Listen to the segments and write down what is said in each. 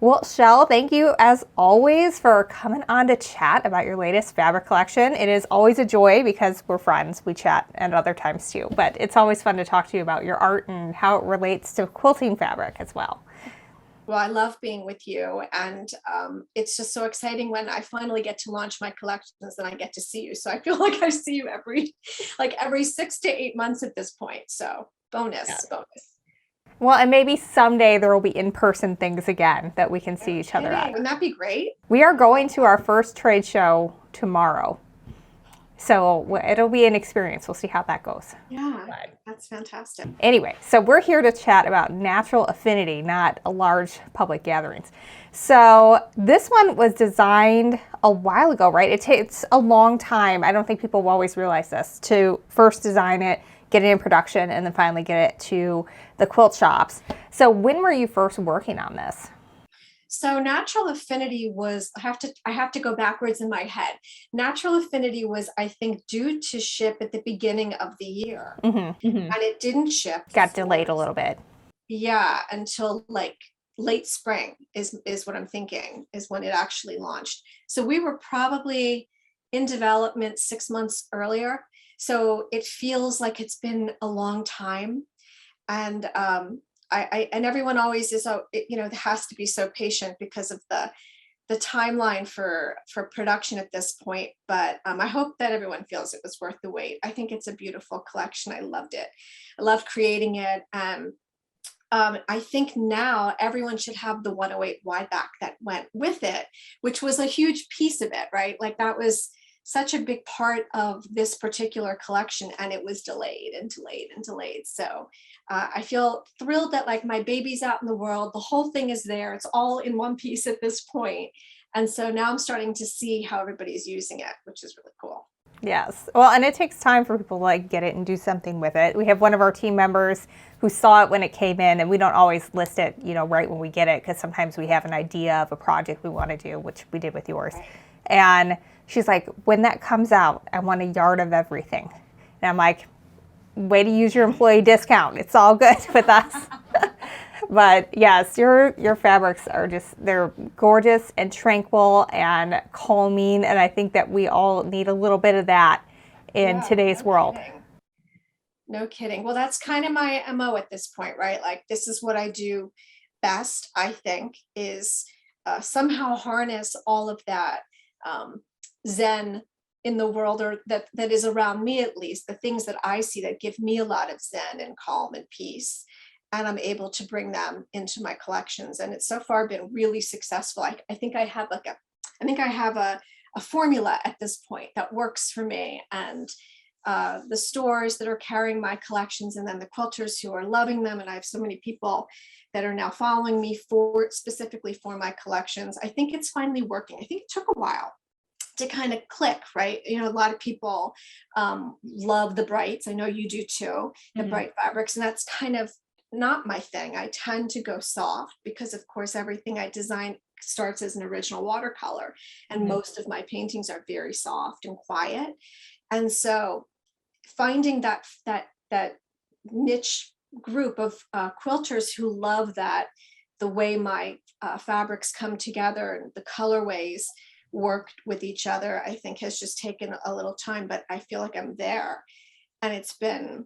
Well, Shell, thank you as always for coming on to chat about your latest fabric collection. It is always a joy because we're friends. We chat at other times too, but it's always fun to talk to you about your art and how it relates to quilting fabric as well. Well, I love being with you, and it's just so exciting when I finally get to launch my collections and I get to see you. So I feel like I see you every 6 to 8 months at this point. So Yeah. bonus. Well, and maybe someday there will be in-person things again that we can No see each other kidding. at. Wouldn't that be great? We are going to our first trade show tomorrow. So it'll be an experience. We'll see how that goes. Yeah, But that's fantastic. anyway, so we're here to chat about natural affinity, not large public gatherings. So this one was designed a while ago, right? It takes a long time. I don't think people will always realize this, to first design it, get it in production, and then finally get it to the quilt shops. So when were you first working on this? So natural affinity was, I have to go backwards in my head. Natural affinity was, I think, due to ship at the beginning of the year. And it didn't ship Got for, delayed a little bit. yeah, until like late spring is what I'm thinking, is when it actually launched. So we were probably in development 6 months earlier. So it feels like it's been a long time. And and everyone always is, has to be so patient because of the timeline for production at this point. But I hope that everyone feels it was worth the wait. I think it's a beautiful collection. I loved it. I loved creating it. I think now everyone should have the 108 wide back that went with it, which was a huge piece of it, right? Like that was such a big part of this particular collection, and it was delayed and delayed and delayed. So I feel thrilled that like my baby's out in the world. The whole thing is there. It's all in one piece at this point. And so now I'm starting to see how everybody's using it, which is really cool. Yes. Well, and it takes time for people to like get it and do something with it. We have one of our team members who saw it when it came in, and we don't always list it, right when we get it, because sometimes we have an idea of a project we want to do, which we did with yours. And she's like, when that comes out, I want a yard of everything. And I'm like, way to use your employee discount. It's all good with us. But yes, your fabrics are they're gorgeous and tranquil and calming. And I think that we all need a little bit of that in Yeah, today's no world. kidding. No kidding. Well, that's kind of my MO at this point, right? Like this is what I do best, I think, is somehow harness all of that Zen in the world, or that is around me, at least the things that I see that give me a lot of Zen and calm and peace. And I'm able to bring them into my collections. And it's so far been really successful. I think I have a formula at this point that works for me. And the stores that are carrying my collections, and then the quilters who are loving them. And I have so many people that are now following me specifically for my collections. I think it's finally working. I think it took a while to kind of click, right? A lot of people love the brights. I know you do too, the bright fabrics, and that's kind of not my thing. I tend to go soft because, of course, everything I design starts as an original watercolor, and most of my paintings are very soft and quiet. And so finding that niche group of quilters who love that, the way my fabrics come together and the colorways worked with each other, I think has just taken a little time, but I feel like I'm there. And it's been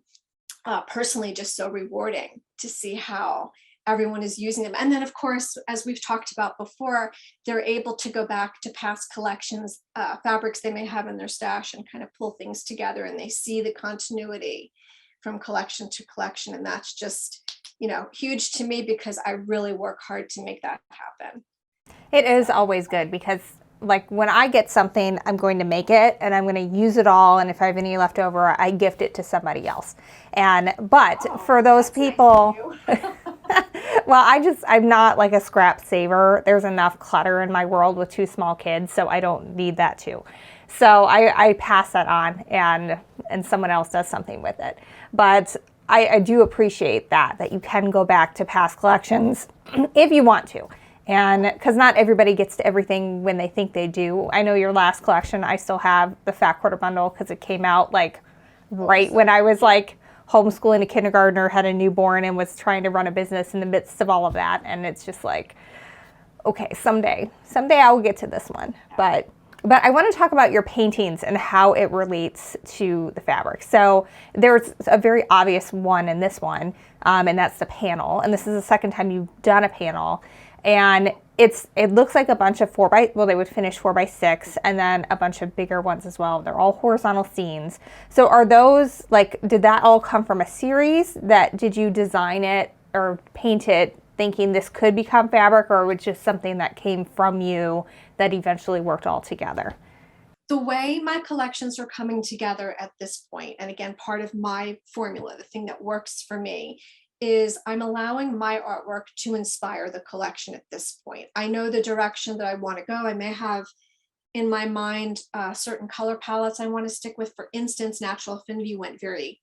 personally just so rewarding to see how everyone is using them. And then, of course, as we've talked about before, they're able to go back to past collections, fabrics they may have in their stash, and kind of pull things together, and they see the continuity from collection to collection. And that's just, huge to me, because I really work hard to make that happen. It is always good because like when I get something, I'm going to make it and I'm going to use it all. And if I have any left over, I gift it to somebody else. But for those people, well, I'm not like a scrap saver. There's enough clutter in my world with two small kids, so I don't need that too. So I pass that on, and someone else does something with it. But I do appreciate that you can go back to past collections if you want to. And because not everybody gets to everything when they think they do. I know your last collection, I still have the Fat Quarter Bundle because it came out like right when I was like homeschooling a kindergartner, had a newborn, and was trying to run a business in the midst of all of that. And it's just like, Okay, someday I will get to this one, but I want to talk about your paintings and how it relates to the fabric. So there's a very obvious one in this one, and that's the panel. And this is the second time you've done a panel, and it looks like a bunch of they would finish 4x6, and then a bunch of bigger ones as well. They're all horizontal scenes. So are those like, did that all come from a series? Did you design it or paint it thinking this could become fabric, or was it just something that came from you that eventually worked all together? The way my collections are coming together at this point, and again, part of my formula, the thing that works for me, is I'm allowing my artwork to inspire the collection at this point. I know the direction that I want to go. I may have in my mind certain color palettes I want to stick with. For instance, Natural Affinity went very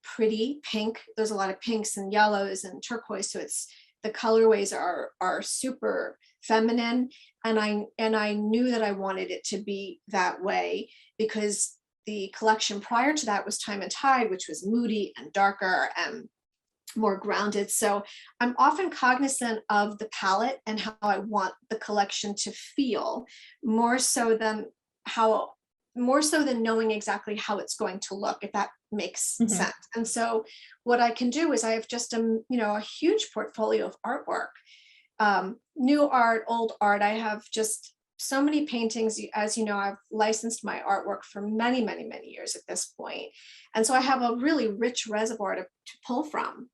pretty pink. There's a lot of pinks and yellows and turquoise, so it's the colorways are super feminine, and I knew that I wanted it to be that way because the collection prior to that was Time and Tide, which was moody and darker and more grounded. So I'm often cognizant of the palette and how I want the collection to feel, more so than knowing exactly how it's going to look, if that makes sense. And so what I can do is I have just a huge portfolio of artwork, new art, old art. I have just so many paintings. As you know, I've licensed my artwork for many, many, many years at this point. And so I have a really rich reservoir to pull from.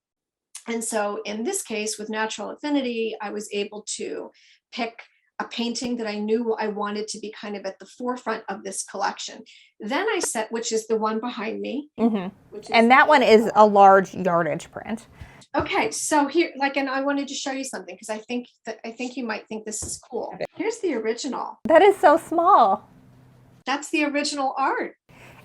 And so in this case with Natural Affinity, I was able to pick a painting that I knew I wanted to be kind of at the forefront of this collection. Then I set, which is the one behind me. And that one is a large yardage print. Okay, so here, and I wanted to show you something because I think you might think this is cool. Here's the original. That is so small. That's the original art.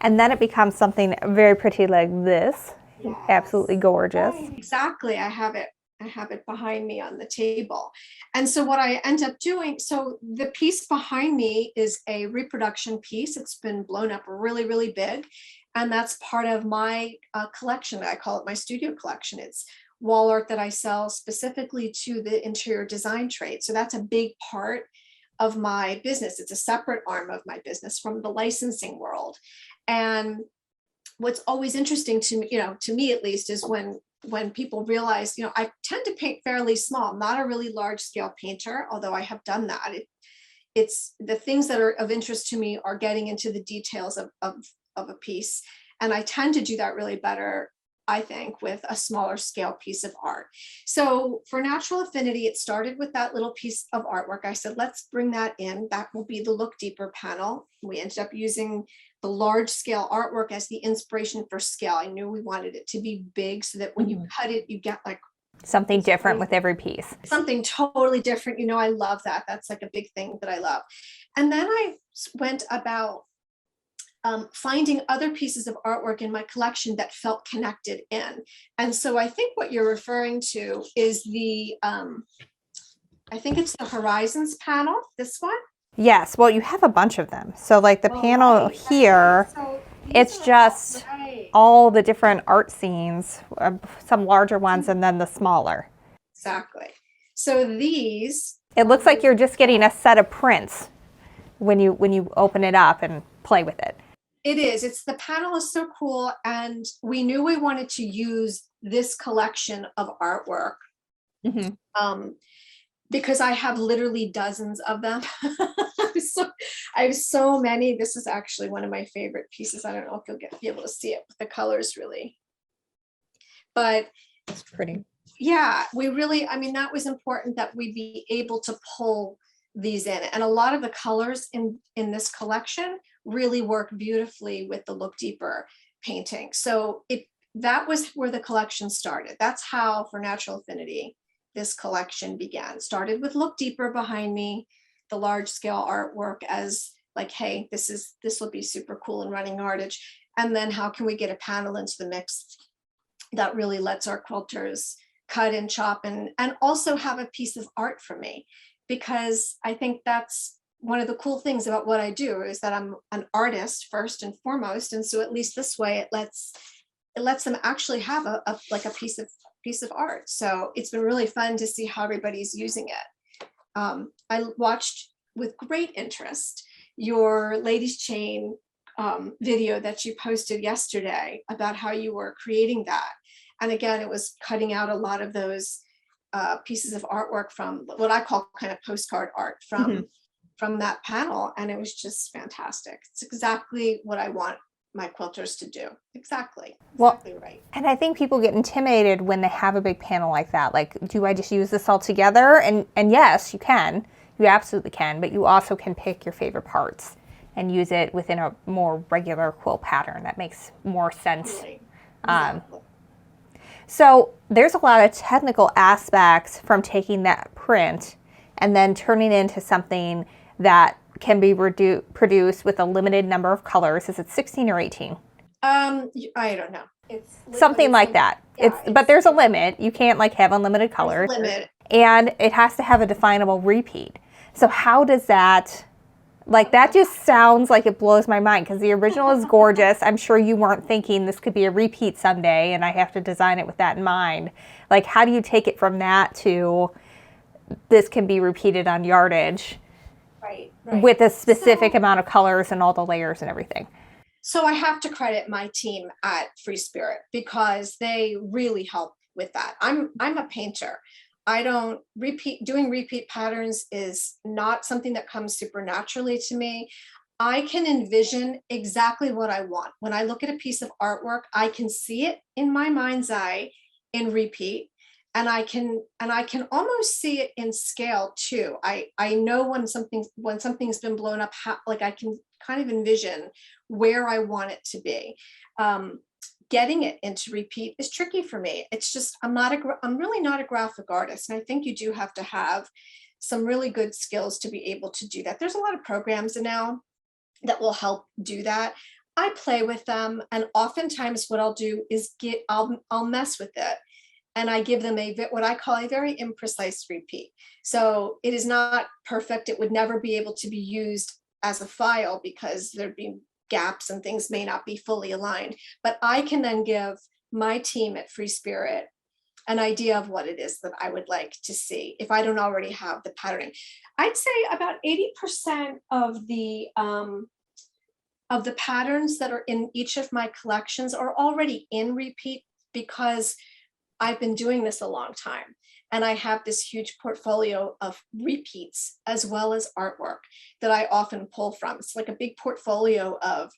And then it becomes something very pretty like this. Yes. Absolutely gorgeous. Right. Exactly. I have it behind me on the table. And so what I end up doing, so the piece behind me is a reproduction piece. It's been blown up really, really big. And that's part of my collection. I call it my studio collection. It's wall art that I sell specifically to the interior design trade. So that's a big part of my business. It's a separate arm of my business from the licensing world. And what's always interesting to me, to me at least, is when people realize, I tend to paint fairly small, not a really large scale painter, although I have done that. It's the things that are of interest to me are getting into the details of a piece. And I tend to do that really better, I think, with a smaller scale piece of art. So for Natural Affinity, it started with that little piece of artwork. I said, let's bring that in. That will be the Look Deeper panel. We ended up using the large scale artwork as the inspiration for scale. I knew we wanted it to be big so that when you cut it, you get like something different with every piece. Something totally different. I love that. That's like a big thing that I love. And then I went about finding other pieces of artwork in my collection that felt connected in. And so I think what you're referring to is I think it's the Horizons panel, this one. Yes, well, you have a bunch of them. So like the panel here, so it's just all the different art scenes, some larger ones and then the smaller. Exactly. So these, it looks like you're just getting a set of prints when you open it up and play with it. It is. The panel is so cool, and we knew we wanted to use this collection of artwork because I have literally dozens of them. I have so many. This is actually one of my favorite pieces. I don't know if you'll be able to see it with the colors really, but it's pretty. Yeah, that was important that we be able to pull these in, and a lot of the colors in this collection really work beautifully with the Look Deeper painting. So that was where the collection started. That's how, for Natural Affinity, this collection began. Started with Look Deeper behind me, the large scale artwork as like, hey, this will be super cool and running yardage. And then how can we get a panel into the mix that really lets our quilters cut and chop and also have a piece of art for me? Because I think that's one of the cool things about what I do, is that I'm an artist first and foremost. And so at least this way it lets them actually have a piece of art. So it's been really fun to see how everybody's using it. I watched with great interest your ladies chain video that you posted yesterday about how you were creating that. And again, it was cutting out a lot of those pieces of artwork from what I call kind of postcard art from that panel. And it was just fantastic. It's exactly what I want my quilters to do. Exactly right. And I think people get intimidated when they have a big panel like that. Like, do I just use this all together? And yes, you can. You absolutely can. But you also can pick your favorite parts and use it within a more regular quilt pattern. That makes more sense. Exactly. So there's a lot of technical aspects from taking that print and then turning it into something that can be produced with a limited number of colors. Is it 16 or 18? I don't know. It's something like that. Yeah, but there's a limit. You can't like have unlimited colors. Limit. And it has to have a definable repeat. So how does that, like, that just sounds like it blows my mind, because the original is gorgeous. I'm sure you weren't thinking this could be a repeat someday and I have to design it with that in mind. Like, how do you take it from that to this can be repeated on yardage? Right. With a specific amount of colors and all the layers and everything? So I have to credit my team at Free Spirit, because they really help with that. I'm a painter. I don't doing repeat patterns is not something that comes supernaturally to me. I can envision exactly what I want. When I look at a piece of artwork, I can see it in my mind's eye in repeat. And I can almost see it in scale too. I know when something's been blown up, like I can kind of envision where I want it to be. Getting it into repeat is tricky for me. It's just, I'm really not a graphic artist. And I think you do have to have some really good skills to be able to do that. There's a lot of programs now that will help do that. I play with them. And oftentimes what I'll do is I'll mess with it. And I give them what I call a very imprecise repeat. So it is not perfect. It would never be able to be used as a file because there'd be gaps and things may not be fully aligned. But I can then give my team at Free Spirit an idea of what it is that I would like to see if I don't already have the patterning. I'd say about 80% of the patterns that are in each of my collections are already in repeat, because I've been doing this a long time and I have this huge portfolio of repeats as well as artwork that I often pull from. It's like a big portfolio of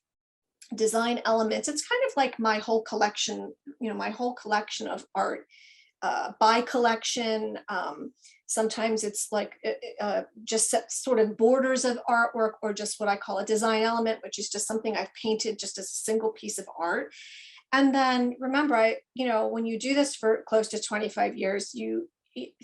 design elements. It's kind of like my whole collection, my whole collection of art, by collection. Sometimes it's like just sort of borders of artwork, or just what I call a design element, which is just something I've painted just as a single piece of art. And then remember, when you do this for close to 25 years,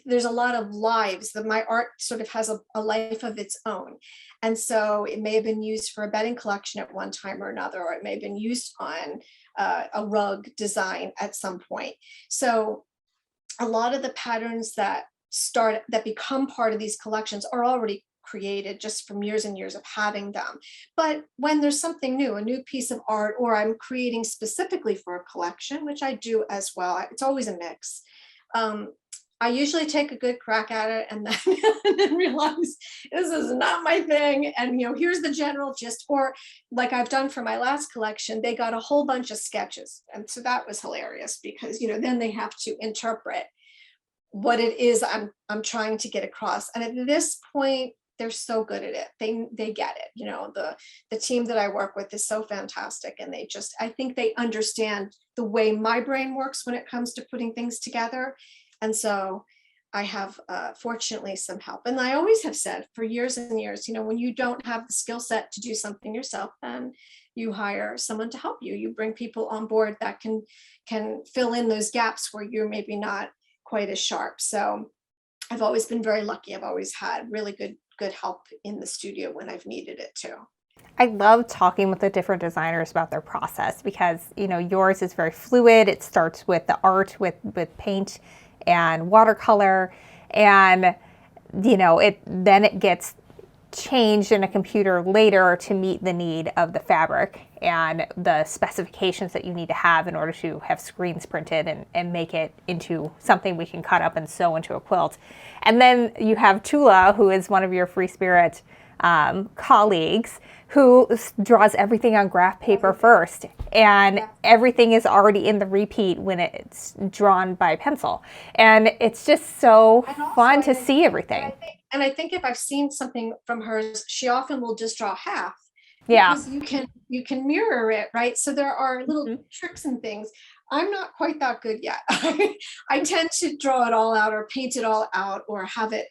there's a lot of lives that my art sort of has a life of its own. And so it may have been used for a bedding collection at one time or another, or it may have been used on a rug design at some point. So a lot of the patterns that become part of these collections are already created just from years and years of having them. But when there's something new, a new piece of art, or I'm creating specifically for a collection, which I do as well, it's always a mix. I usually take a good crack at it and then realize this is not my thing. And, here's the general gist. Or like I've done for my last collection, they got a whole bunch of sketches. And so that was hilarious because, then they have to interpret what it is I'm trying to get across. And at this point, they're so good at it. They get it. The team that I work with is so fantastic. And I think they understand the way my brain works when it comes to putting things together. And so I have, fortunately, some help. And I always have said for years and years, when you don't have the skill set to do something yourself, then you hire someone to help you. You bring people on board that can fill in those gaps where you're maybe not quite as sharp. So I've always been very lucky. I've always had really good help in the studio when I've needed it too. I love talking with the different designers about their process because, yours is very fluid. It starts with the art with paint and watercolor, and, then it gets changed in a computer later to meet the need of the fabric and the specifications that you need to have in order to have screens printed and make it into something we can cut up and sew into a quilt. And then you have Tula, who is one of your Free Spirit colleagues, who draws everything on graph paper first, and everything is already in the repeat when it's drawn by pencil, and it's just so fun to see everything. And I think if I've seen something from hers, she often will just draw half. Yeah, because you can mirror it, right? So there are little tricks and things. I'm not quite that good yet. I tend to draw it all out or paint it all out or have it,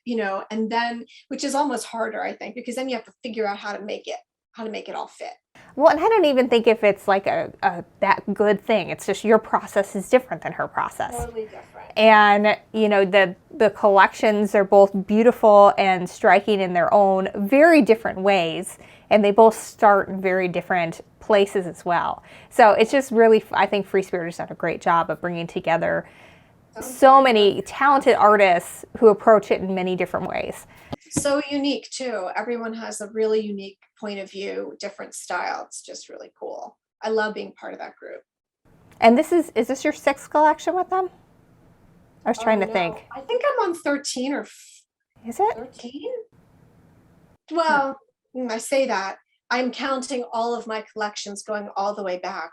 and then, which is almost harder, I think, because then you have to figure out how to make it all fit. Well, and I don't even think if it's like a that good thing. It's just your process is different than her process. Totally different. And the collections are both beautiful and striking in their own very different ways, and they both start in very different places as well. So it's just really, I think Free Spirit has done a great job of bringing together so many talented artists who approach it in many different ways. So unique too. Everyone has a really unique point of view, different style. It's just really cool. I love being part of that group. And is this your 6th collection with them? I was trying to think. I think I'm on 13 or Is it 13? Well, I say that. I'm counting all of my collections going all the way back.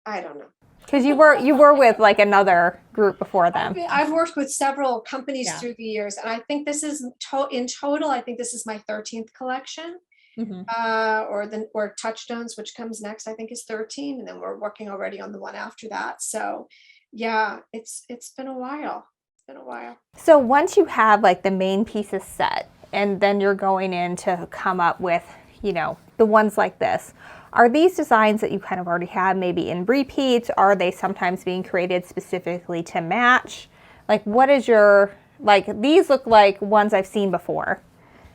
I don't know. Because you were with like another group before them. I've worked with several companies through the years, and I think this is in total. I think this is my 13th collection, or Touchstones, which comes next. I think is 13, and then we're working already on the one after that. So, yeah, it's been a while. It's been a while. So once you have like the main pieces set, and then you're going in to come up with, the ones like this. Are these designs that you kind of already have maybe in repeats? Are they sometimes being created specifically to match? Like what is these look like ones I've seen before,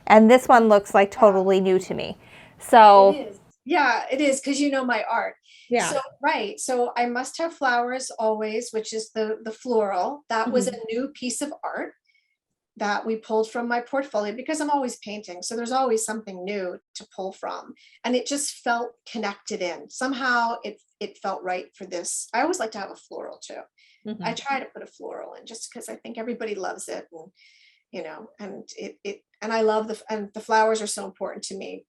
and this one looks like totally new to me. So it is. Yeah, it is, because my art. Yeah. So right. So I must have flowers always, which is the floral. That was a new piece of art that we pulled from my portfolio, because I'm always painting. So there's always something new to pull from. And it just felt connected in. Somehow it felt right for this. I always like to have a floral too. I try to put a floral in just because I think everybody loves it. And, and I love the flowers are so important to me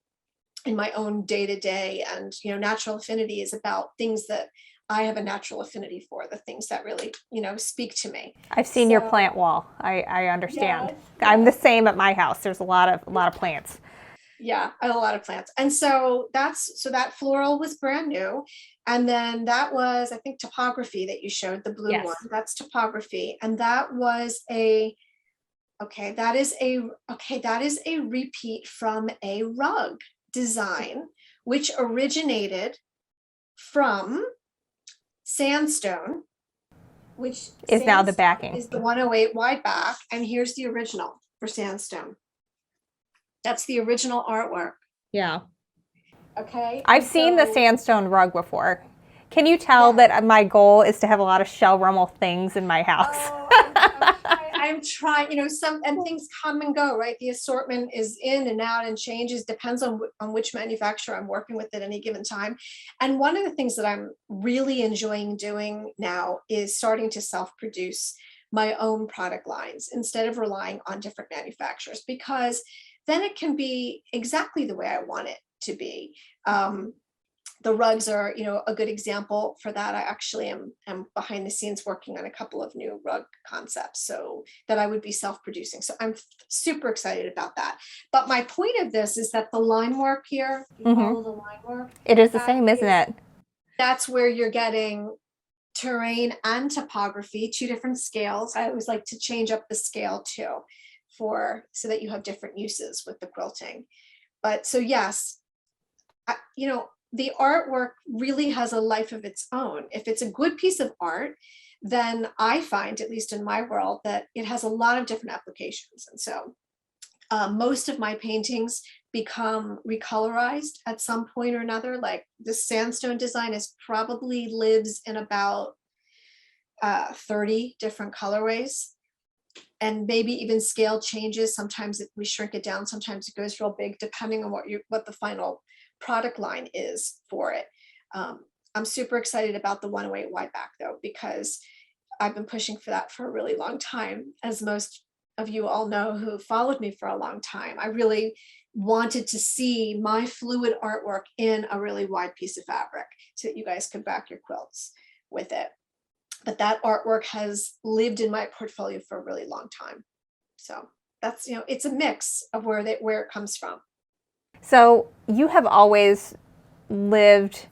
in my own day-to-day. And, natural affinity is about things that I have a natural affinity for, the things that really, speak to me. I've seen your plant wall. I understand. Yeah. I'm the same at my house. There's a lot of plants. Yeah, a lot of plants. And so that floral was brand new. And then that was, I think, topography that you showed, the blue one. That's topography. And that was that is a repeat from a rug design, which originated from sandstone, which is now the backing. Is the 108 wide back, and here's the original for sandstone. That's the original artwork. Yeah. Okay. I've seen the sandstone rug before. Can you tell that my goal is to have a lot of Shell Rummel things in my house? Oh, I'm trying, things come and go, right? The assortment is in and out and changes, depends on which manufacturer I'm working with at any given time. And one of the things that I'm really enjoying doing now is starting to self-produce my own product lines instead of relying on different manufacturers, because then it can be exactly the way I want it to be. The rugs are, a good example for that. I actually am behind the scenes working on a couple of new rug concepts, so that I would be self-producing. So I'm super excited about that. But my point of this is that the line work here, follow the line work. It is the same, isn't it? That's where you're getting terrain and topography, 2 different scales. I always like to change up the scale too, so that you have different uses with the quilting. But so yes, the artwork really has a life of its own. If it's a good piece of art, then I find, at least in my world, that it has a lot of different applications. And so most of my paintings become recolorized at some point or another. Like the sandstone design probably lives in about 30 different colorways. and maybe even scale changes. Sometimes we shrink it down, sometimes it goes real big, depending on what the final product line is for it. I'm super excited about the 108 wide back though, because I've been pushing for that for a really long time. As most of you all know who followed me for a long time, I really wanted to see my fluid artwork in a really wide piece of fabric so that you guys could back your quilts with it. But that artwork has lived in my portfolio for a really long time. So that's, it's a mix of where it comes from. So you have always lived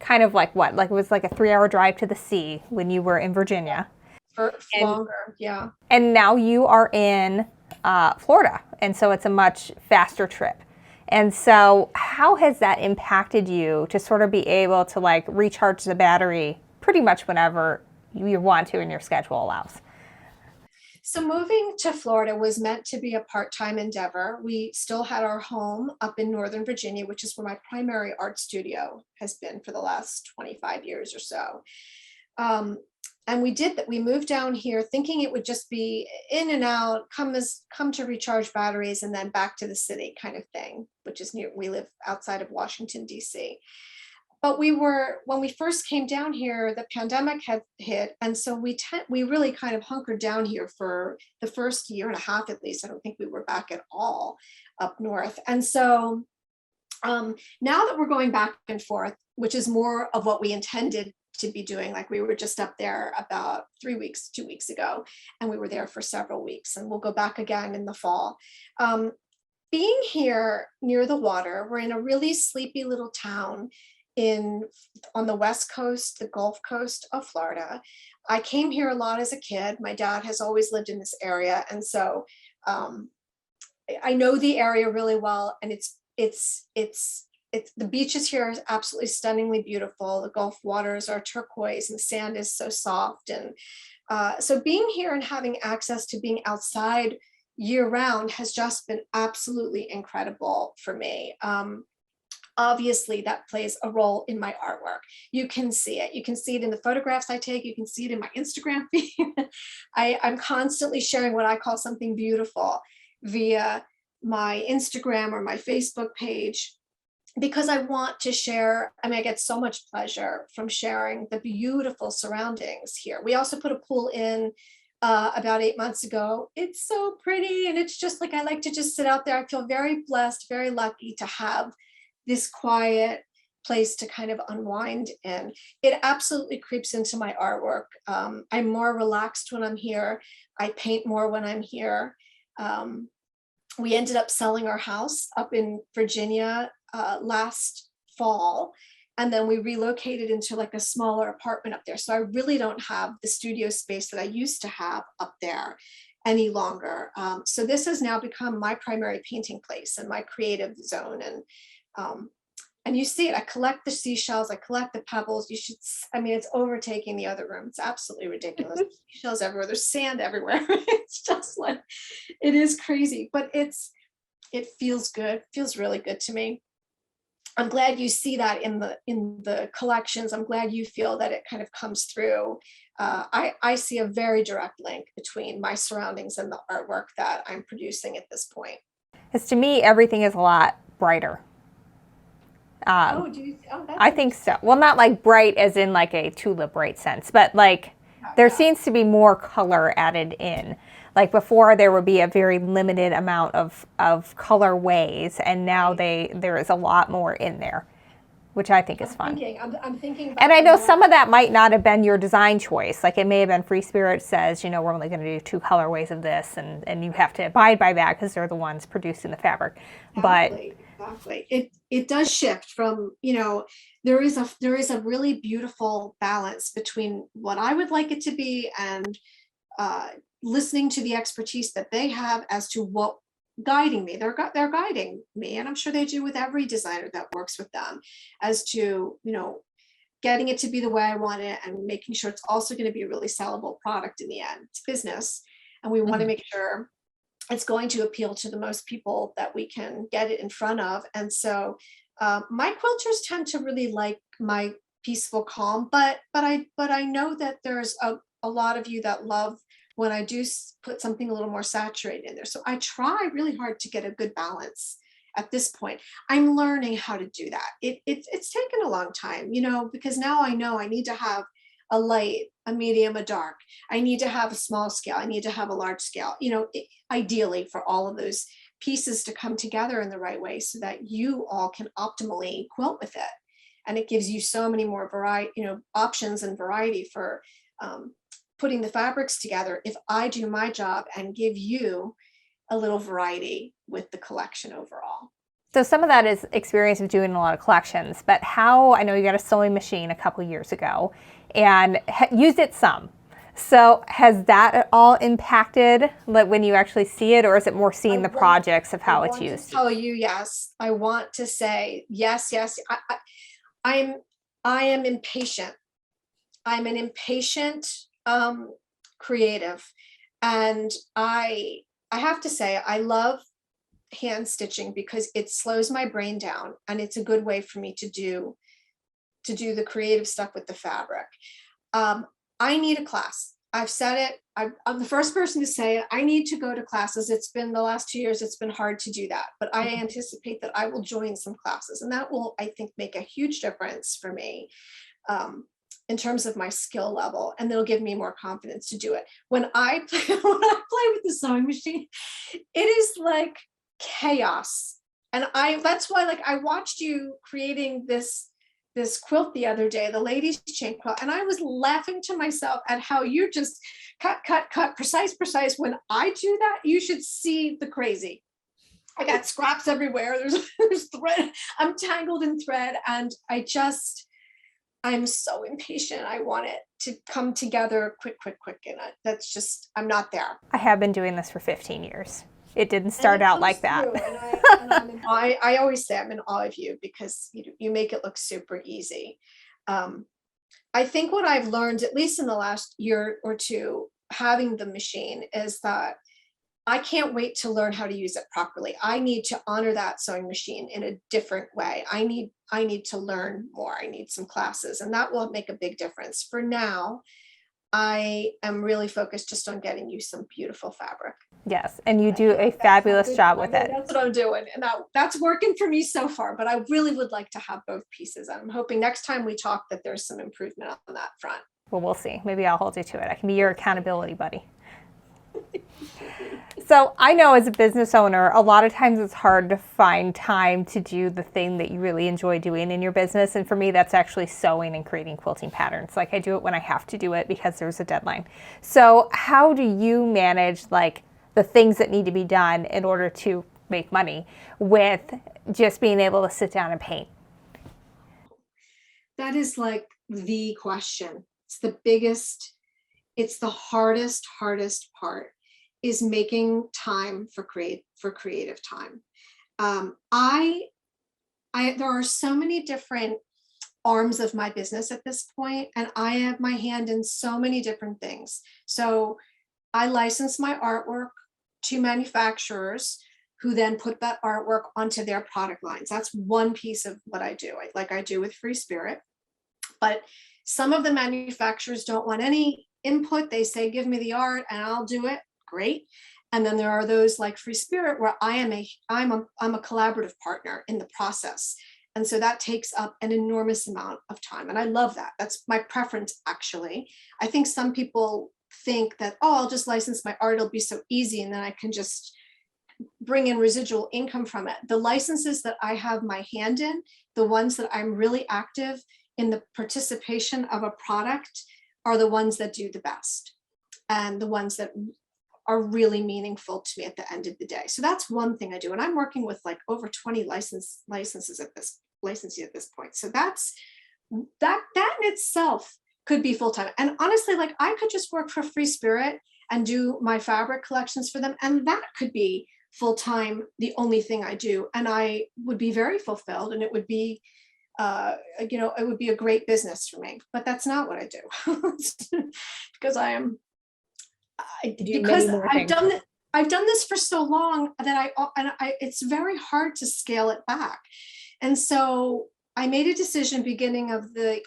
kind of like what? Like it was like a 3-hour drive to the sea when you were in Virginia. For And, longer, yeah. and now you are in Florida. And so it's a much faster trip. And so how has that impacted you to sort of be able to like recharge the battery pretty much whenever you want to and your schedule allows? So moving to Florida was meant to be a part-time endeavor. We still had our home up in Northern Virginia, which is where my primary art studio has been for the last 25 years or so. And we did that. We moved down here thinking it would just be in and out, come to recharge batteries and then back to the city kind of thing, which is near, we live outside of Washington, D.C. But when we first came down here, the pandemic had hit. And so we really kind of hunkered down here for the first year and a half, at least. I don't think we were back at all up north. And so now that we're going back and forth, which is more of what we intended to be doing, like we were just up there about 2 weeks ago, and we were there for several weeks, and we'll go back again in the fall. Being here near the water, we're in a really sleepy little town on the West Coast, the Gulf Coast of Florida. I came here a lot as a kid. My dad has always lived in this area. And so I know the area really well. And the beaches here are absolutely stunningly beautiful. The Gulf waters are turquoise and the sand is so soft. And so being here and having access to being outside year round has just been absolutely incredible for me. Obviously, that plays a role in my artwork. You can see it. You can see it in the photographs I take. You can see it in my Instagram feed. I'm constantly sharing what I call something beautiful via my Instagram or my Facebook page, because I want to share. I mean, I get so much pleasure from sharing the beautiful surroundings here. We also put a pool in about 8 months ago. It's so pretty. And it's just like, I like to just sit out there. I feel very blessed, very lucky to have this quiet place to kind of unwind in. It absolutely creeps into my artwork. I'm more relaxed when I'm here. I paint more when I'm here. We ended up selling our house up in Virginia last fall, and then we relocated into like a smaller apartment up there. So I really don't have the studio space that I used to have up there any longer. So this has now become my primary painting place and my creative zone. And you see it. I collect the seashells. I collect the pebbles. I mean, it's overtaking the other room. It's absolutely ridiculous. Seashells everywhere. There's sand everywhere. It's just like, it is crazy, but it feels good. It feels really good to me. I'm glad you see that in the collections. I'm glad you feel that it kind of comes through. I see a very direct link between my surroundings and the artwork that I'm producing at this point. Because to me, everything is a lot brighter. I think so. Well, not like bright as in like a tulip bright sense, but like there seems to be more color added in. Like before, there would be a very limited amount of colorways, and now there is a lot more in there, which I think is fun. I'm thinking. And I know some of that might not have been your design choice. Like it may have been Free Spirit says, we're only going to do 2 colorways of this, and you have to abide by that because they're the ones producing the fabric. Exactly. It does shift from, there is a really beautiful balance between what I would like it to be and listening to the expertise that they have as to what guiding me. They're guiding me, and I'm sure they do with every designer that works with them, as to, getting it to be the way I want it and making sure it's also going to be a really sellable product in the end. It's business, and we want to make sure it's going to appeal to the most people that we can get it in front of. And so my quilters tend to really like my peaceful calm, but I know that there's a lot of you that love when I do put something a little more saturated in there. So I try really hard to get a good balance at this point. I'm learning how to do that. It's taken a long time, you know, because now I know I need to have a light, a medium, a dark. I need to have a small scale. I need to have a large scale, you know, ideally for all of those pieces to come together in the right way so that you all can optimally quilt with it. And it gives you so many more variety, you know, options and variety for putting the fabrics together if I do my job and give you a little variety with the collection overall. So some of that is experience of doing a lot of collections, but how, I know you got a sewing machine a couple years ago and used it some. So has that at all impacted like when you actually see it, or is it more seeing the projects of how it's used? I tell you, yes. I want to say yes, yes. I am impatient. I'm an impatient creative, and I have to say I love hand stitching because it slows my brain down, and it's a good way for me to do the creative stuff with the fabric. I need a class. I've said it. I'm the first person to say it. I need to go to classes. It's been the last 2 years. It's been hard to do that, but I anticipate that I will join some classes, and that will, I think, make a huge difference for me in terms of my skill level, and it'll give me more confidence to do it. When I play with the sewing machine, it is like chaos, and that's why, like, I watched you creating this quilt the other day, the ladies chain quilt, and I was laughing to myself at how you just cut, precise. When I do that, you should see the crazy. I got scraps everywhere. There's thread. I'm tangled in thread, and I'm so impatient. I want it to come together quick. And that's just, I'm not there. I have been doing this for 15 years. It didn't start out like that. I always say I'm in awe of you because you make it look super easy. I think what I've learned, at least in the last year or two, having the machine, is that I can't wait to learn how to use it properly. I need to honor that sewing machine in a different way. I need to learn more. I need some classes, and that will make a big difference. For now, I am really focused just on getting you some beautiful fabric. Yes, and you do a fabulous job with it. That's what I'm doing, and that's working for me so far, but I really would like to have both pieces. I'm hoping next time we talk that there's some improvement on that front. Well, we'll see. Maybe I'll hold you to it. I can be your accountability buddy. So I know as a business owner, a lot of times it's hard to find time to do the thing that you really enjoy doing in your business. And for me, that's actually sewing and creating quilting patterns. Like, I do it when I have to do it because there's a deadline. So how do you manage like the things that need to be done in order to make money with just being able to sit down and paint? That is like the question. It's the biggest, it's the hardest part, is making time for creative time. There are so many different arms of my business at this point, and I have my hand in so many different things. So I license my artwork to manufacturers who then put that artwork onto their product lines. That's one piece of what I do, like I do with Free Spirit. But some of the manufacturers don't want any input. They say, give me the art and I'll do it. Great. And then there are those like Free Spirit where I'm a collaborative partner in the process. And so that takes up an enormous amount of time. And I love that. That's my preference, actually. I think some people think that, oh, I'll just license my art. It'll be so easy. And then I can just bring in residual income from it. The licenses that I have my hand in, the ones that I'm really active in the participation of a product, are the ones that do the best and the ones that are really meaningful to me at the end of the day. So that's one thing I do. And I'm working with like over 20 licenses at this point. So that in itself could be full-time. And honestly, like I could just work for Free Spirit and do my fabric collections for them. And that could be full-time, the only thing I do. And I would be very fulfilled, and it would be, it would be a great business for me, but that's not what I do. Because I've done this for so long that it's very hard to scale it back. And so I made a decision beginning of the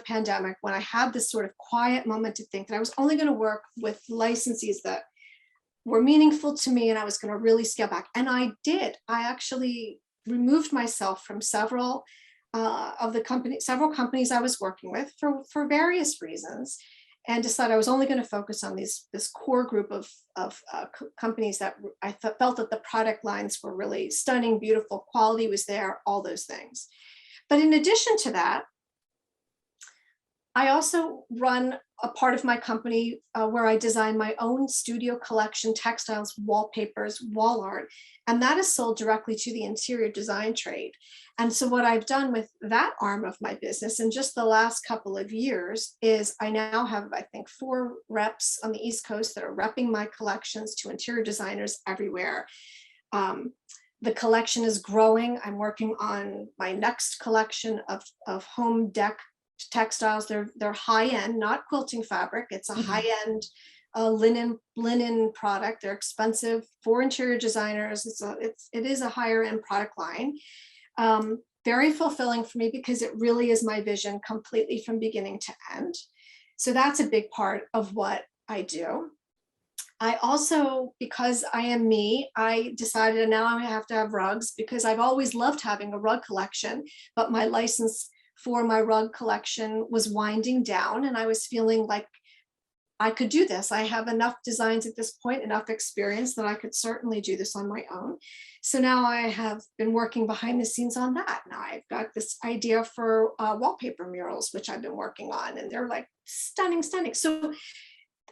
pandemic, when I had this sort of quiet moment to think that I was only going to work with licensees that were meaningful to me, and I was going to really scale back. And I did. I actually removed myself from several companies I was working with for various reasons, and decided I was only going to focus on this core group of companies that I felt that the product lines were really stunning, beautiful, quality was there, all those things. But in addition to that, I also run a part of my company where I design my own studio collection, textiles, wallpapers, wall art, and that is sold directly to the interior design trade. And so what I've done with that arm of my business in just the last couple of years is I now have, I think, 4 reps on the East Coast that are repping my collections to interior designers everywhere. The collection is growing. I'm working on my next collection of home deck textiles. They're high end, not quilting fabric. It's a high end linen product. They're expensive for interior designers. It is a higher end product line. Very fulfilling for me because it really is my vision completely from beginning to end. So that's a big part of what I do. I also, because I am me, I decided now I have to have rugs because I've always loved having a rug collection, but my license for my rug collection was winding down and I was feeling like I could do this. I have enough designs at this point, enough experience that I could certainly do this on my own. So now I have been working behind the scenes on that. Now I've got this idea for wallpaper murals, which I've been working on, and they're like stunning. So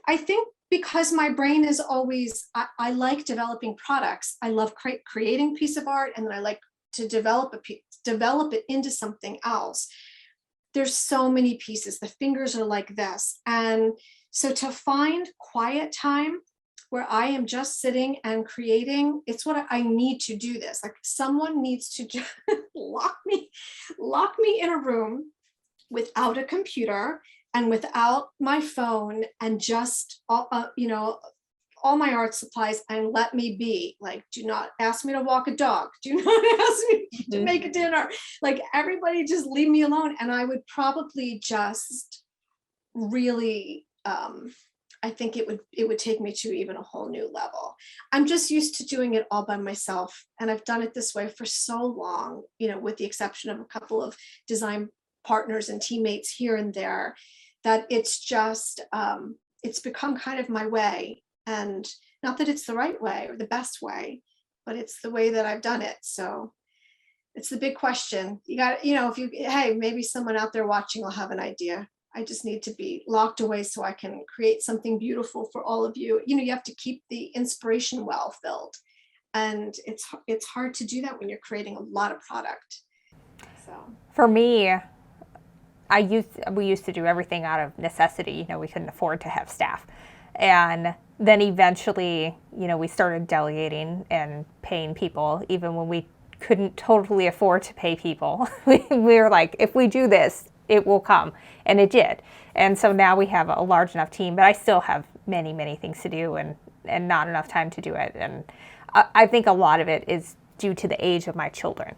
I think because my brain is always, I like developing products. I love creating a piece of art, and then I like to develop it into something else. There's so many pieces. The fingers are like this. And so to find quiet time where I am just sitting and creating, it's what I need to do this. Like someone needs to just lock me in a room without a computer and without my phone and just, all my art supplies and let me be. Like, do not ask me to walk a dog. Do not ask me to make a dinner. Like everybody just leave me alone. And I would probably just really, I think it would take me to even a whole new level. I'm just used to doing it all by myself. And I've done it this way for so long, with the exception of a couple of design partners and teammates here and there, that it's just, it's become kind of my way. And not that it's the right way or the best way, but it's the way that I've done it. So it's the big question. You got, hey, maybe someone out there watching will have an idea. I just need to be locked away so I can create something beautiful for all of you. You have to keep the inspiration well filled. And it's hard to do that when you're creating a lot of product. So for me, we used to do everything out of necessity. We couldn't afford to have staff. And then eventually, we started delegating and paying people, even when we couldn't totally afford to pay people. We were like, if we do this, it will come. And it did. And so now we have a large enough team, but I still have many, many things to do and not enough time to do it. And I think a lot of it is due to the age of my children.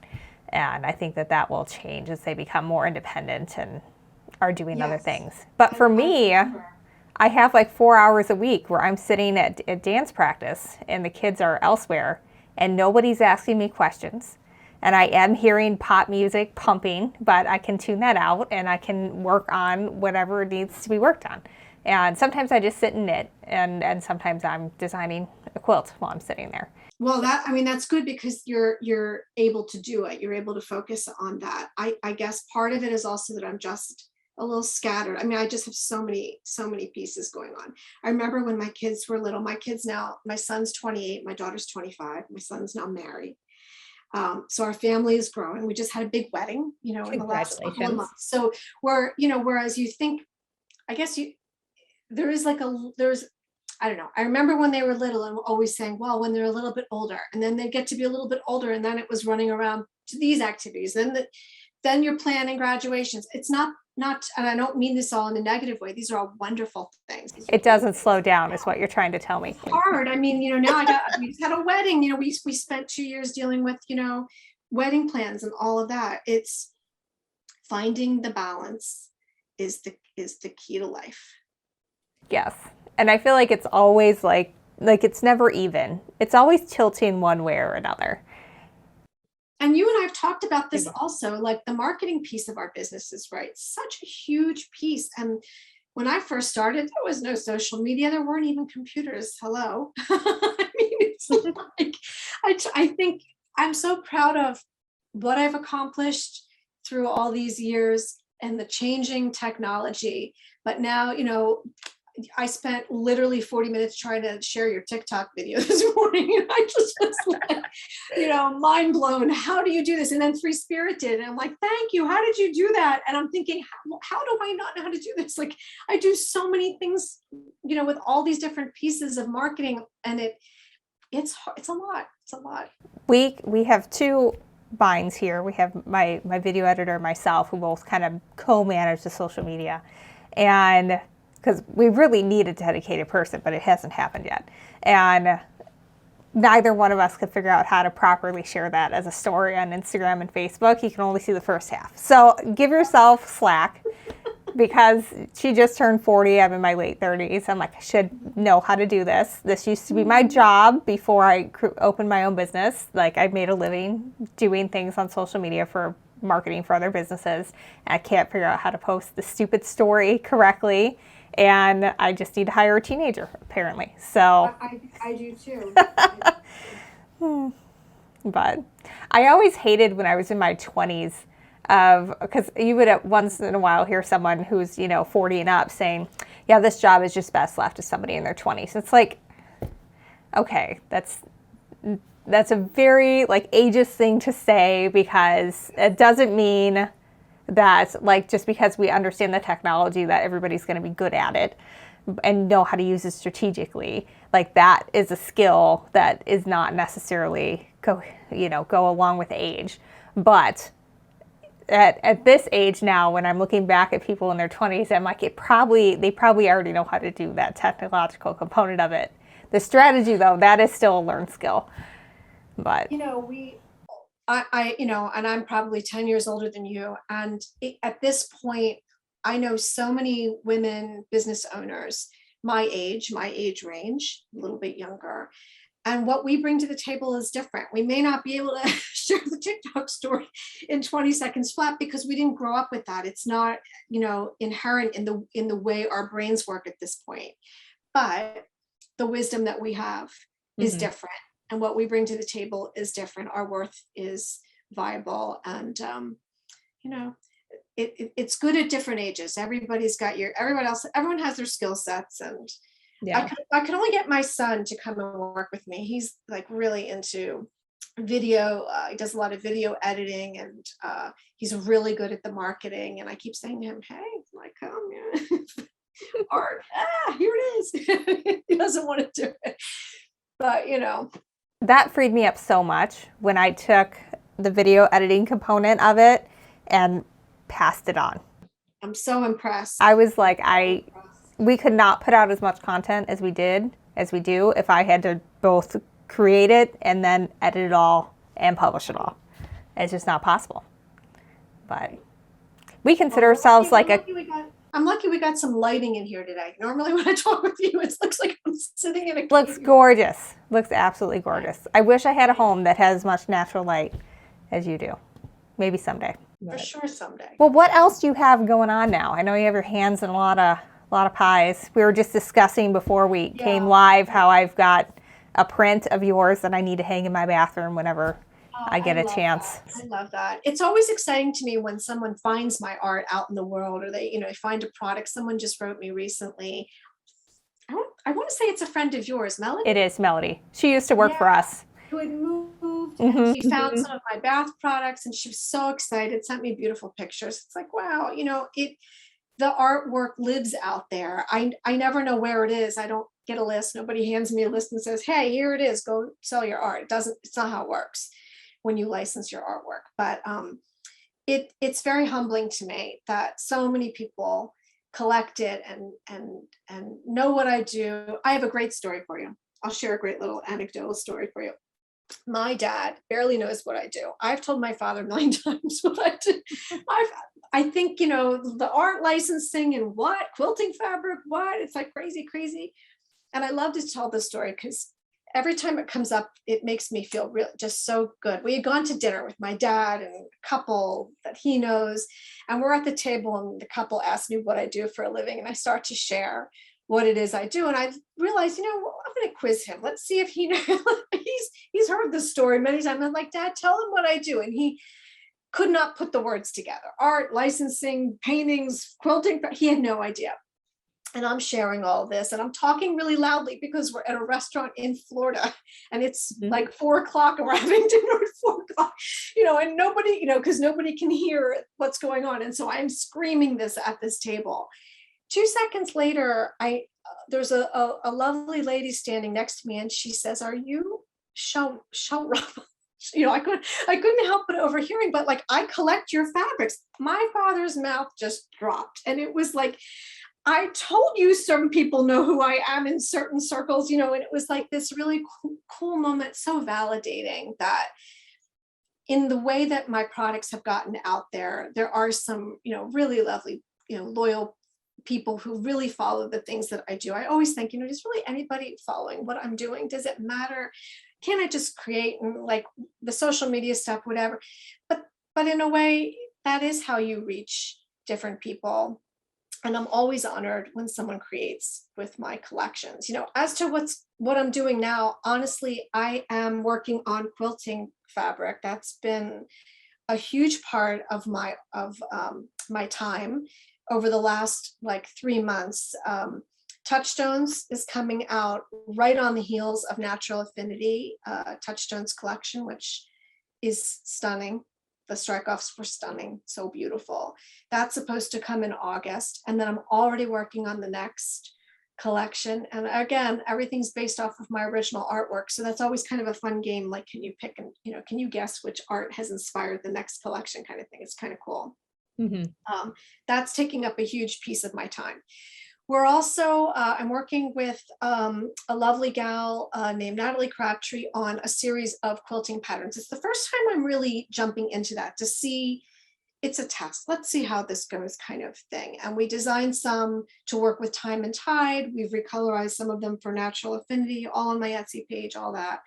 And I think that will change as they become more independent and are doing other things. But for me, I have like 4 hours a week where I'm sitting at dance practice and the kids are elsewhere and nobody's asking me questions. And I am hearing pop music pumping, but I can tune that out and I can work on whatever needs to be worked on. And sometimes I just sit and knit, and sometimes I'm designing a quilt while I'm sitting there. Well, that's good because you're able to do it. You're able to focus on that. I guess part of it is also that I'm just a little scattered. I just have so many pieces going on. I remember when my kids were little. My son's 28, my daughter's 25. My son's now married. So our family is growing. We just had a big wedding, in the last couple of months. So whereas you think, I guess I don't know. I remember when they were little and always saying, well, when they're a little bit older, and then they get to be a little bit older, and then it was running around to these activities. Then you're planning graduations. It's not, and I don't mean this all in a negative way. These are all wonderful things. It doesn't slow down, is what you're trying to tell me. It's hard. Now we just had a wedding. We spent 2 years dealing with, wedding plans and all of that. It's finding the balance is the key to life. Yes. And I feel like it's always like it's never even. It's always tilting one way or another. And you and I have talked about this also, like the marketing piece of our businesses, right? Such a huge piece. And when I first started, there was no social media. There weren't even computers. Hello. I mean, it's like, I think I'm so proud of what I've accomplished through all these years and the changing technology. But now, you know, I spent literally 40 minutes trying to share your TikTok video this morning. And I just was like, you know, mind blown. How do you do this? And then Free Spirit did. And I'm like, thank you. How did you do that? And I'm thinking, how do I not know how to do this? Like, I do so many things, you know, with all these different pieces of marketing, and it's a lot. It's a lot. We have two binds here. We have my video editor, myself, who both kind of co-manage the social media. And because we really need a dedicated person, but it hasn't happened yet. And neither one of us could figure out how to properly share that as a story on Instagram and Facebook. You can only see the first half. So give yourself slack, because she just turned 40. I'm in my late 30s. I'm like, I should know how to do this. This used to be my job before I opened my own business. Like, I made a living doing things on social media for marketing for other businesses. And I can't figure out how to post the stupid story correctly. And I just need to hire a teenager, apparently. So I do too. But I always hated when I was in my 20s, because you would once in a while hear someone who's, you know, 40 and up saying, yeah, this job is just best left to somebody in their 20s. It's like, okay, that's a very like ageist thing to say, because it doesn't mean that, like, just because we understand the technology that everybody's going to be good at it and know how to use it strategically. Like, that is a skill that is not necessarily go along with age. But at this age now, when I'm looking back at people in their 20s, I'm like, they probably already know how to do that technological component of it. The strategy, though, that is still a learned skill. But you know, I you know, and I'm probably 10 years older than you. And at this point, I know so many women business owners my age range, a little bit younger. And what we bring to the table is different. We may not be able to share the TikTok story in 20 seconds flat because we didn't grow up with that. It's not, you know, inherent in the way our brains work at this point. But the wisdom that we have is different. And what we bring to the table is different. Our worth is viable. And, you know, it's good at different ages. Everyone has their skill sets. And yeah. I could only get my son to come and work with me. He's like really into video. He does a lot of video editing, and he's really good at the marketing. And I keep saying to him, hey, like, come here. Art, here it is. He doesn't want to do it. But, you know. That freed me up so much when I took the video editing component of it and passed it on. I'm so impressed. I was like, we could not put out as much content as we do if I had to both create it and then edit it all and publish it all. It's just not possible. But we consider ourselves I'm lucky we got some lighting in here today. Normally when I talk with you, it looks like I'm sitting in a Looks gorgeous. Looks absolutely gorgeous. I wish I had a home that has as much natural light as you do. Maybe someday. For sure someday. Well, what else do you have going on now? I know you have your hands in a lot of pies. We were just discussing before we came live how I've got a print of yours that I need to hang in my bathroom whenever I get a chance. I love that. It's always exciting to me when someone finds my art out in the world, or they find a product. Someone just wrote me recently. I want to say it's a friend of yours, Melody. It is Melody. She used to work for us. Who had moved. She found some of my bath products, and she was so excited. Sent me beautiful pictures. It's like, wow, the artwork lives out there. I never know where it is. I don't get a list. Nobody hands me a list and says, hey, here it is. Go sell your art. It's not how it works when you license your artwork. But it's very humbling to me that so many people collect it and know what I do. I have a great story for you. I'll share a great little anecdotal story for you. My dad barely knows what I do. I've told my father a million times what I do. I've, I think, the art licensing and what, quilting fabric, what? It's like crazy, crazy. And I love to tell this story because every time it comes up, it makes me feel real, just so good. We had gone to dinner with my dad and a couple that he knows, and we're at the table, and the couple asked me what I do for a living, and I start to share what it is I do, and I realized, I'm going to quiz him. Let's see if he knows. he's heard the story many times. I'm like, Dad, tell him what I do, and he could not put the words together. Art, licensing, paintings, quilting. He had no idea. And I'm sharing all this, and I'm talking really loudly because we're at a restaurant in Florida, and it's like 4 o'clock, and we're having dinner at 4 o'clock, and nobody, because nobody can hear what's going on. And so I'm screaming this at this table. 2 seconds later, there's a lovely lady standing next to me, and she says, "Are you Shell Rummel?" I couldn't help but overhearing, but like, I collect your fabrics. My father's mouth just dropped, and it was like, I told you certain people know who I am in certain circles, and it was like this really cool moment, so validating that in the way that my products have gotten out there, there are some, really lovely, loyal people who really follow the things that I do. I always think, is really anybody following what I'm doing? Does it matter? Can I just create and like the social media stuff, whatever? But in a way, that is how you reach different people. And I'm always honored when someone creates with my collections. As to what I'm doing now, honestly, I am working on quilting fabric. That's been a huge part of my time over the last like 3 months. Touchstones is coming out right on the heels of Natural Affinity Touchstones collection, which is stunning. The strike-offs were stunning, so beautiful. That's supposed to come in August, and then I'm already working on the next collection. And again, everything's based off of my original artwork, so that's always kind of a fun game. Like, can you pick and can you guess which art has inspired the next collection, kind of thing. It's kind of cool. That's taking up a huge piece of my time. We're also, I'm working with a lovely gal named Natalie Crabtree on a series of quilting patterns. It's the first time I'm really jumping into that to see, it's a test. Let's see how this goes, kind of thing. And we designed some to work with Time and Tide. We've recolorized some of them for Natural Affinity, all on my Etsy page, all that.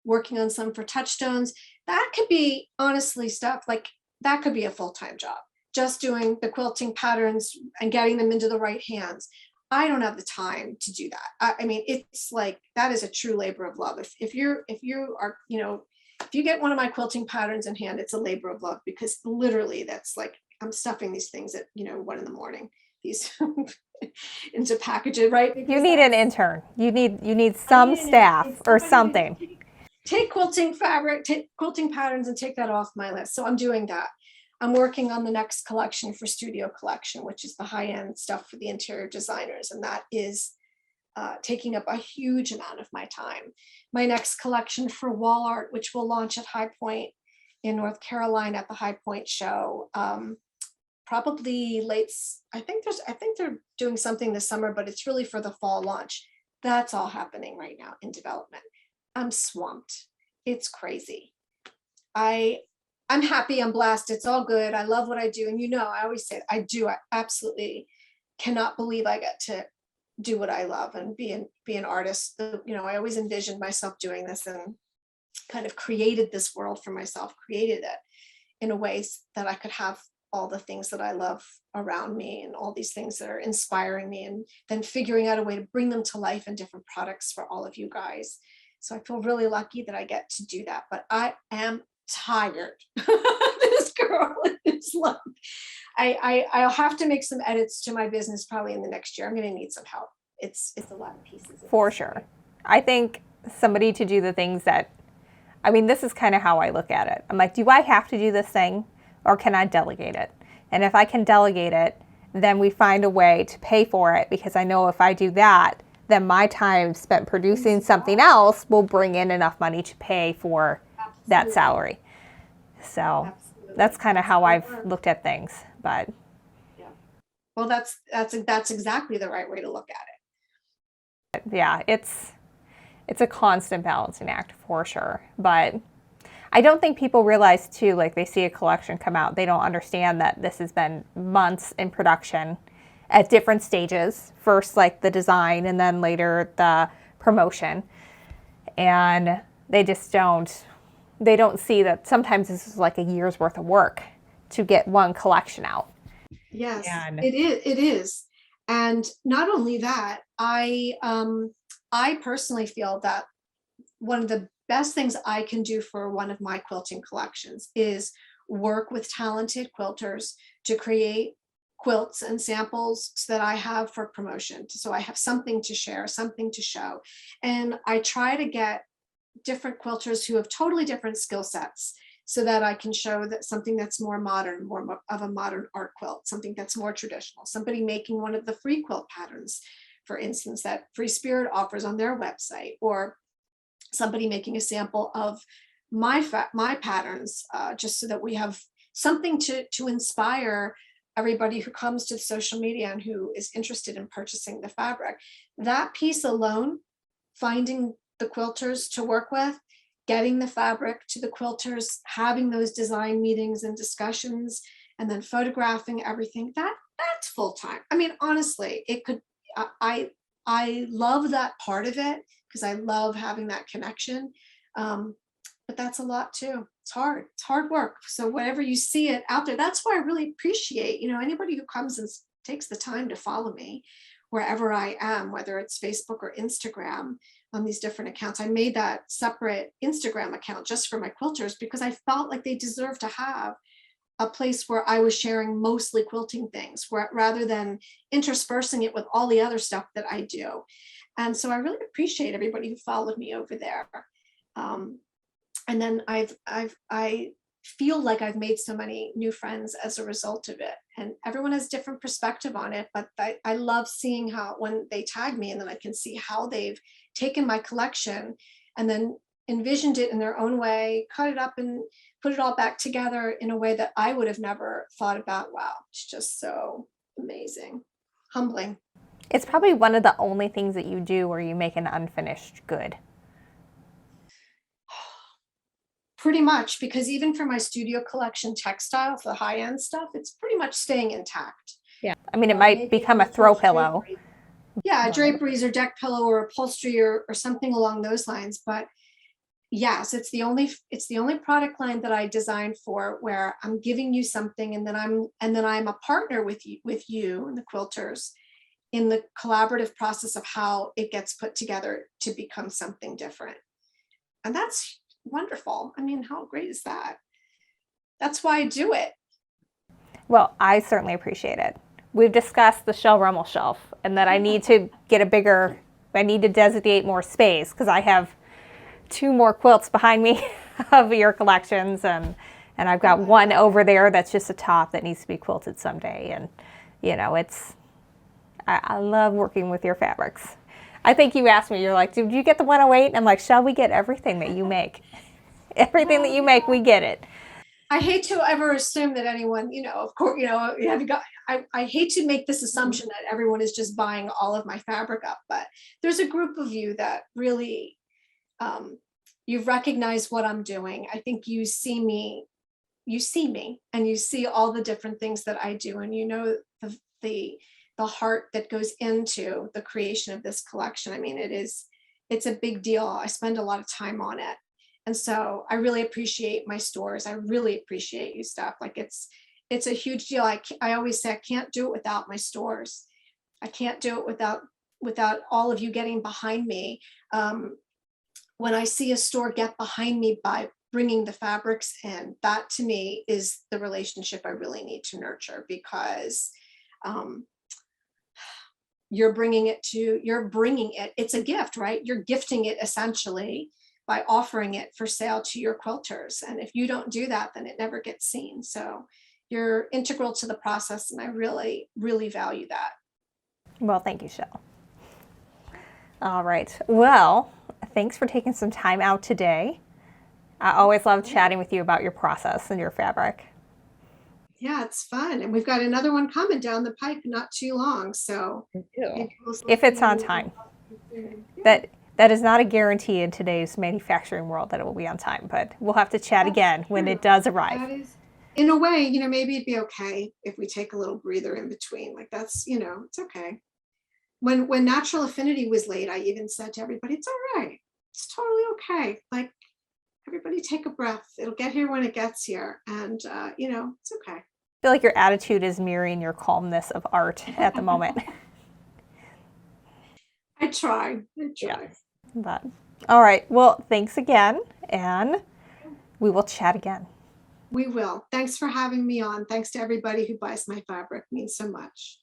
Working on some for Touchstones. That could be, honestly, stuff like that could be a full-time job. Just doing the quilting patterns and getting them into the right hands. I don't have the time to do that. I mean, it's like, that is a true labor of love. If you are, if you get one of my quilting patterns in hand, it's a labor of love, because literally that's like, I'm stuffing these things at, 1 in the morning, these into packages, right? Because you need an intern. You need some staff or something. Take quilting fabric, take quilting patterns, and take that off my list. So I'm doing that. I'm working on the next collection for Studio Collection, which is the high-end stuff for the interior designers. And that is taking up a huge amount of my time. My next collection for wall art, which will launch at High Point in North Carolina at the High Point show, probably late. I think they're doing something this summer, but it's really for the fall launch. That's all happening right now in development. I'm swamped. It's crazy. I'm happy, I'm blessed, it's all good. I love what I do. And I always say I absolutely cannot believe I get to do what I love and be an artist. I always envisioned myself doing this and kind of created this world for myself, created it in a way that I could have all the things that I love around me and all these things that are inspiring me, and then figuring out a way to bring them to life in different products for all of you guys. So I feel really lucky that I get to do that, but I am tired. This girl is like, I'll have to make some edits to my business probably in the next year. I'm going to need some help. It's a lot of pieces. For sure. I think somebody to do the things that, this is kind of how I look at it. I'm like, do I have to do this thing, or can I delegate it? And if I can delegate it, then we find a way to pay for it, because I know if I do that, then my time spent producing something else will bring in enough money to pay for that salary. So that's kind of how I've looked at things. But yeah, well, that's exactly the right way to look at it. Yeah, it's It's a constant balancing act for sure. But I don't think people realize too, like they see a collection come out, they don't understand that this has been months in production at different stages. First, like the design, and then later the promotion. And they just they don't see that sometimes this is like a year's worth of work to get one collection out. Yes, And it is. And not only that, I personally feel that one of the best things I can do for one of my quilting collections is work with talented quilters to create quilts and samples so that I have for promotion. So I have something to share, something to show. And I try to get different quilters who have totally different skill sets so that I can show that something that's more modern, more of a modern art quilt, something that's more traditional, somebody making one of the free quilt patterns, for instance, that Free Spirit offers on their website, or somebody making a sample of my patterns, just so that we have something to inspire everybody who comes to social media and who is interested in purchasing the fabric. That piece alone, finding the quilters to work with, getting the fabric to the quilters, having those design meetings and discussions, and then photographing everything, that's full time. I mean, honestly, it could, I love that part of it because I love having that connection. But that's a lot too. It's hard work. So whenever you see it out there, that's why I really appreciate, anybody who comes and takes the time to follow me wherever I am, whether it's Facebook or Instagram, on these different accounts. I made that separate Instagram account just for my quilters because I felt like they deserve to have a place where I was sharing mostly quilting things, rather than interspersing it with all the other stuff that I do. And so I really appreciate everybody who followed me over there. And then I feel like I've made so many new friends as a result of it. And everyone has different perspective on it, but I love seeing how, when they tag me, and then I can see how they've taken my collection and then envisioned it in their own way, cut it up and put it all back together in a way that I would have never thought about. Wow, it's just so amazing, humbling. it's probably one of the only things that you do where you make an unfinished good. Pretty much, because even for my studio collection textile, for the high-end stuff, it's pretty much staying intact. Yeah. I mean, it might become a throw pillow. Yeah, draperies or deck pillow or upholstery or something along those lines. But yes, it's the only product line that I designed for where I'm giving you something, and then I'm a partner with you and the quilters in the collaborative process of how it gets put together to become something different. And that's wonderful. I mean, how great is that? That's why I do it. Well, I certainly appreciate it. We've discussed the Shell Rummel shelf and that I need to get I need to designate more space because I have 2 more quilts behind me of your collections, and I've got one over there that's just a top that needs to be quilted someday. And, I love working with your fabrics. I think you asked me, you're like, did you get the 108? And I'm like, Shell, we get everything that you make. Everything that you make, we get it. I hate to ever assume that anyone, of course, I hate to make this assumption that everyone is just buying all of my fabric up, but there's a group of you that really, you've recognized what I'm doing. I think you see me and you see all the different things that I do. And the heart that goes into the creation of this collection. I mean, it's a big deal. I spend a lot of time on it. And so I really appreciate my stores. I really appreciate you, Steph. Like it's a huge deal. I always say I can't do it without my stores. I can't do it without all of you getting behind me. When I see a store get behind me by bringing the fabrics in, that to me is the relationship I really need to nurture, because you're bringing it, it's a gift, right? You're gifting it essentially by offering it for sale to your quilters. And if you don't do that, then it never gets seen. So you're integral to the process. And I really, really value that. Well, thank you, Shell. All right. Well, thanks for taking some time out today. I always love chatting with you about your process and your fabric. Yeah, it's fun. And we've got another one coming down the pike not too long. So if it's on time. That That is not a guarantee in today's manufacturing world that it will be on time, but we'll have to chat That's again when true. it does arrive. That is, in a way, maybe it'd be okay if we take a little breather in between. Like that's, it's okay. When Natural Affinity was late, I even said to everybody, it's all right. It's totally okay. Like everybody take a breath. It'll get here when it gets here. And, it's okay. I feel like your attitude is mirroring your calmness of art at the moment. I try. Yeah. But, all right. Well, thanks again. And we will chat again. We will. Thanks for having me on. Thanks to everybody who buys my fabric. It means so much.